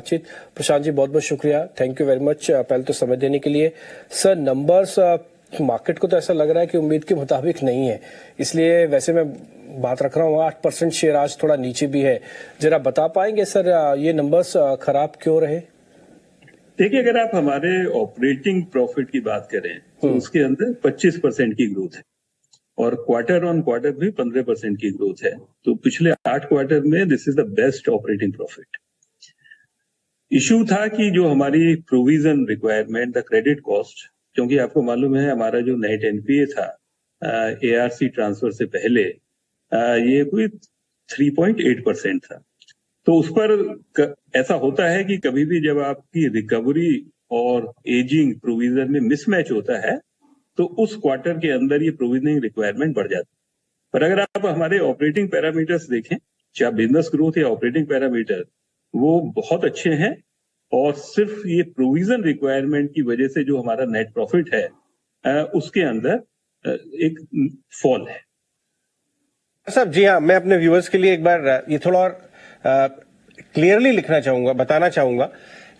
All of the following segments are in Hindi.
बातचीत। प्रशांत जी बहुत बहुत शुक्रिया, थैंक यू वेरी मच पहले तो समय देने के लिए। सर नंबर्स मार्केट को तो ऐसा लग रहा है कि उम्मीद के मुताबिक नहीं है, इसलिए वैसे मैं बात रख रहा हूँ 8% शेयर आज थोड़ा नीचे भी है। जरा बता पाएंगे सर ये नंबर्स खराब क्यों रहे? देखिए, अगर आप हमारे ऑपरेटिंग प्रॉफिट की बात करें तो उसके अंदर 25% की ग्रोथ है और क्वार्टर ऑन क्वार्टर भी 15% की ग्रोथ है। तो पिछले 8 क्वार्टर में this is the best operating profit. Issue था कि जो हमारी provision requirement, the credit cost, क्योंकि आपको मालूम है हमारा जो नेट एनपीए था एआरसी ट्रांसफर से पहले ये कोई 3.8% था। तो उस पर ऐसा होता है कि कभी भी जब आपकी रिकवरी और एजिंग प्रोविजन में मिसमैच होता है तो उस क्वार्टर के अंदर ये प्रोविजनिंग रिक्वायरमेंट बढ़ जाती है। पर अगर आप हमारे ऑपरेटिंग पैरामीटर्स देखें, चाहे बिजनेस ग्रोथ या ऑपरेटिंग पैरामीटर, वो बहुत अच्छे हैं और सिर्फ ये प्रोविजन रिक्वायरमेंट की वजह से जो हमारा नेट प्रॉफिट है उसके अंदर एक फॉल है। साहब जी हाँ, मैं अपने व्यूअर्स के लिए एक बार ये थोड़ा और क्लियरली लिखना चाहूंगा, बताना चाहूंगा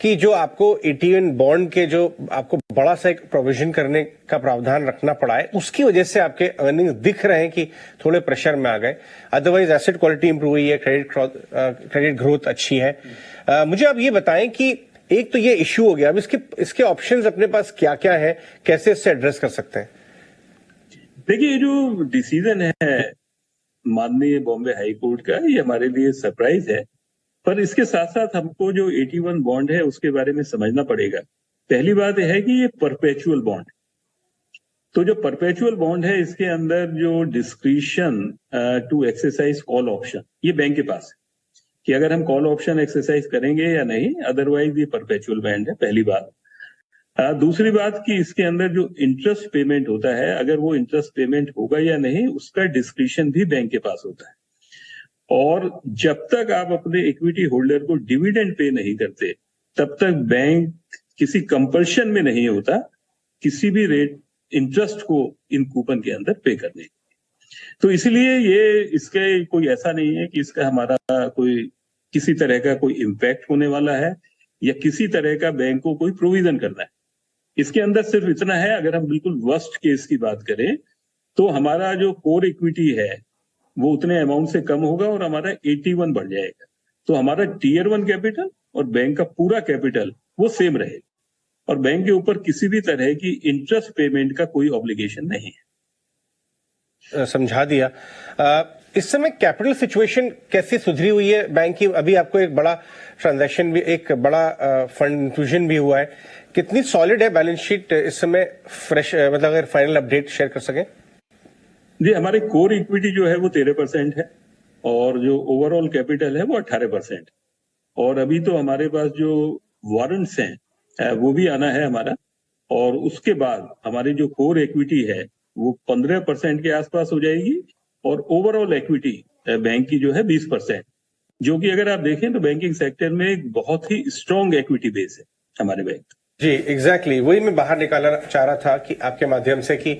कि जो आपको 81 बॉन्ड के जो आपको बड़ा सा एक प्रोविजन करने का प्रावधान रखना पड़ा है, उसकी वजह से आपके अर्निंग्स दिख रहे हैं कि थोड़े प्रेशर में आ गए। अदरवाइज एसेट क्वालिटी इंप्रूव हुई है, क्रेडिट ग्रोथ अच्छी है। मुझे आप ये बताएं कि एक तो ये इश्यू हो गया, अब इसके ऑप्शंस अपने पास क्या क्या है, कैसे इससे एड्रेस कर सकते हैं? देखिए, ये जो डिसीजन है माननीय बॉम्बे हाई कोर्ट का, ये हमारे लिए सरप्राइज है, पर इसके साथ साथ हमको जो 81 बॉन्ड है उसके बारे में समझना पड़ेगा। पहली बात यह है कि ये परपेचुअल बॉन्ड, तो जो परपेचुअल बॉन्ड है इसके अंदर जो discretion to exercise call option ये बैंक के पास है कि अगर हम कॉल ऑप्शन एक्सरसाइज करेंगे या नहीं, अदरवाइज ये परपेचुअल बॉन्ड है, पहली बात। दूसरी बात कि इसके अंदर जो इंटरेस्ट पेमेंट होता है, अगर वो इंटरेस्ट पेमेंट होगा या नहीं उसका डिस्क्रिशन भी बैंक के पास होता है। और जब तक आप अपने इक्विटी होल्डर को डिविडेंड पे नहीं करते तब तक बैंक किसी कंपल्शन में नहीं होता किसी भी रेट इंटरेस्ट को इन कूपन के अंदर पे करने के। तो इसलिए ये इसके कोई ऐसा नहीं है कि इसका हमारा कोई किसी तरह का कोई इम्पैक्ट होने वाला है या किसी तरह का बैंक को कोई प्रोविजन करना है। इसके अंदर सिर्फ इतना है, अगर हम बिल्कुल वर्स्ट केस की बात करें तो हमारा जो कोर इक्विटी है वो उतने अमाउंट से कम होगा और हमारा 81 बढ़ जाएगा। तो हमारा टीयर 1 कैपिटल और बैंक का पूरा कैपिटल वो सेम रहेगा और बैंक के ऊपर किसी भी तरह की इंटरेस्ट पेमेंट का कोई ऑब्लिगेशन नहीं है। समझा दिया। इस समय कैपिटल सिचुएशन कैसी सुधरी हुई है बैंक की? अभी आपको एक बड़ा ट्रांजैक्शन भी, एक बड़ा फंड इंफ्यूजन भी हुआ है, कितनी सॉलिड है बैलेंस शीट इस समय? फ्रेश मतलब अगर फाइनल अपडेट शेयर कर सकें। जी, हमारे कोर इक्विटी जो है वो 13% है और जो ओवरऑल कैपिटल है वो 18%। और अभी तो हमारे पास जो वारंट्स हैं वो भी आना है हमारा, और उसके बाद हमारी जो कोर इक्विटी है वो 15% के आसपास हो जाएगी और ओवरऑल इक्विटी बैंक की जो है 20%, जो कि अगर आप देखें तो बैंकिंग सेक्टर में एक बहुत ही स्ट्रॉन्ग इक्विटी बेस है हमारे बैंक। जी एग्जैक्टली, वही मैं बाहर निकालना चाह रहा था कि आपके माध्यम से कि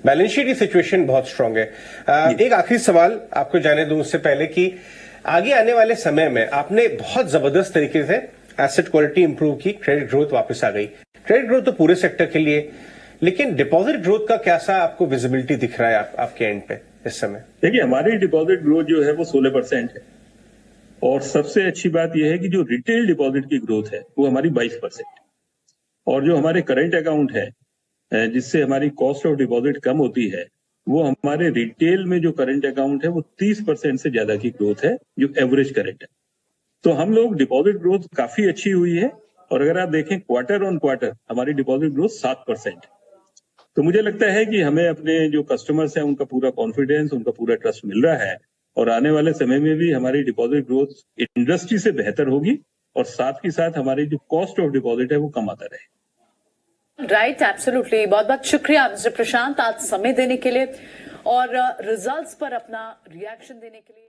बैलेंस शीट की सिचुएशन बहुत स्ट्रांग है। एक आखिरी सवाल आपको जाने दूं उससे पहले कि आगे आने वाले समय में आपने बहुत जबरदस्त तरीके से एसेट क्वालिटी इंप्रूव की, क्रेडिट ग्रोथ वापस आ गई। क्रेडिट ग्रोथ तो पूरे सेक्टर के लिए, लेकिन डिपॉजिट ग्रोथ का कैसा आपको विजिबिलिटी दिख रहा है आपके एंड पे इस समय? देखिए, हमारी डिपॉजिट ग्रोथ जो है वो 16% है और सबसे अच्छी बात यह है कि जो रिटेल डिपॉजिट की ग्रोथ है वो हमारी 22%। और जो हमारे करंट अकाउंट है जिससे हमारी कॉस्ट ऑफ डिपॉजिट कम होती है, वो हमारे रिटेल में जो करंट अकाउंट है वो 30% से ज्यादा की ग्रोथ है जो एवरेज करंट है। तो हम लोग डिपॉजिट ग्रोथ काफी अच्छी हुई है और अगर आप देखें क्वार्टर ऑन क्वार्टर हमारी डिपॉजिट ग्रोथ 7%। तो मुझे लगता है कि हमें अपने जो कस्टमर्स हैं उनका पूरा कॉन्फिडेंस, उनका पूरा ट्रस्ट मिल रहा है और आने वाले समय में भी हमारी डिपॉजिट ग्रोथ इंडस्ट्री से बेहतर होगी और साथ ही साथ हमारी जो कॉस्ट ऑफ डिपॉजिट है वो कम आता रहेगा। Right, absolutely. बहुत बहुत शुक्रिया मिस्टर प्रशांत आज समय देने के लिए और रिजल्ट्स पर अपना रिएक्शन देने के लिए।